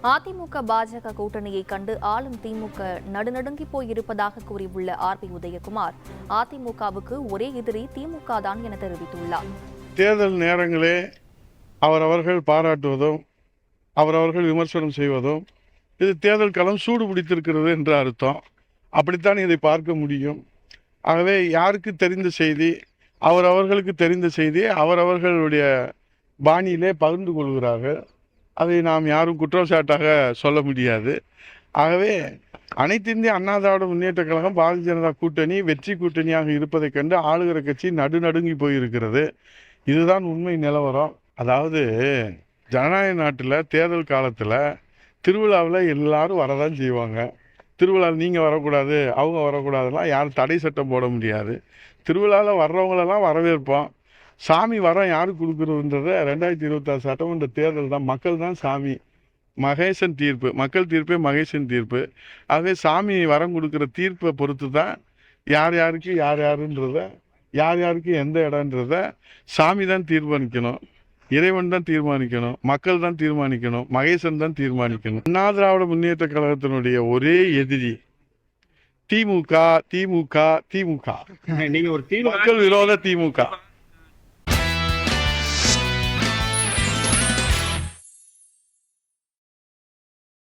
அதிமுக பாஜக கூட்டணியை கண்டு ஆளும் திமுக நடுநடுங்கி போயிருப்பதாக கூறியுள்ள ஆர்.பி. உதயகுமார், அதிமுகவுக்கு ஒரே எதிரி திமுக தான் என தெரிவித்துள்ளார். தேர்தல் நேரங்களே அவரவர்கள் பாராட்டுவதும் அவரவர்கள் விமர்சனம் செய்வதும் இது தேர்தல் களம் சூடு பிடித்திருக்கிறது என்று அர்த்தம். அப்படித்தான் இதை பார்க்க முடியும். ஆகவே யாருக்கு தெரிந்த செய்தி, அவரவர்களுக்கு தெரிந்த செய்தியை அவரவர்களுடைய பாணியிலே பகிர்ந்து கொள்கிறார்கள். அதை நாம் யாரும் குற்றச்சாட்டாக சொல்ல முடியாது. ஆகவே அனைத்து இந்திய அண்ணா திராவிட முன்னேற்ற கழகம் பாரதிய ஜனதா கூட்டணி வெற்றி கூட்டணியாக இருப்பதைக் கண்டு ஆளுகிற கட்சி நடுநடுங்கி போயிருக்கிறது. இதுதான் உண்மை நிலவரம். அதாவது ஜனநாயக நாட்டில் தேர்தல் காலத்தில் திருவிழாவில் எல்லாரும் வரதான் செய்வாங்க. திருவிழாவில் நீங்கள் வரக்கூடாது, அவங்க வரக்கூடாதுலாம் யாரும் தடை சட்டம் போட முடியாது. திருவிழாவில் வர்றவங்களெல்லாம் வரவேற்போம். சாமி வரம் யாருக்கு கொடுக்குறதுன்றத 2026 சட்டமன்ற தேர்தல் தான். மக்கள் தான் சாமி. மகேசன் தீர்ப்பு, மக்கள் தீர்ப்பே மகேசன் தீர்ப்பு. ஆகவே சாமி வரம் கொடுக்குற தீர்ப்பை பொறுத்து தான் யார் யாருக்கு யார் யாருன்றத, யார் யாருக்கு எந்த இடன்றத சாமி தான் தீர்மானிக்கணும், இறைவன் தான் தீர்மானிக்கணும், மக்கள் தான் தீர்மானிக்கணும், மகேசன் தான் தீர்மானிக்கணும். அண்ணா திராவிட முன்னேற்ற கழகத்தினுடைய ஒரே எதிரி திமுக. திமுக திமுக நீங்க ஒரு மக்கள் விரோத திமுக.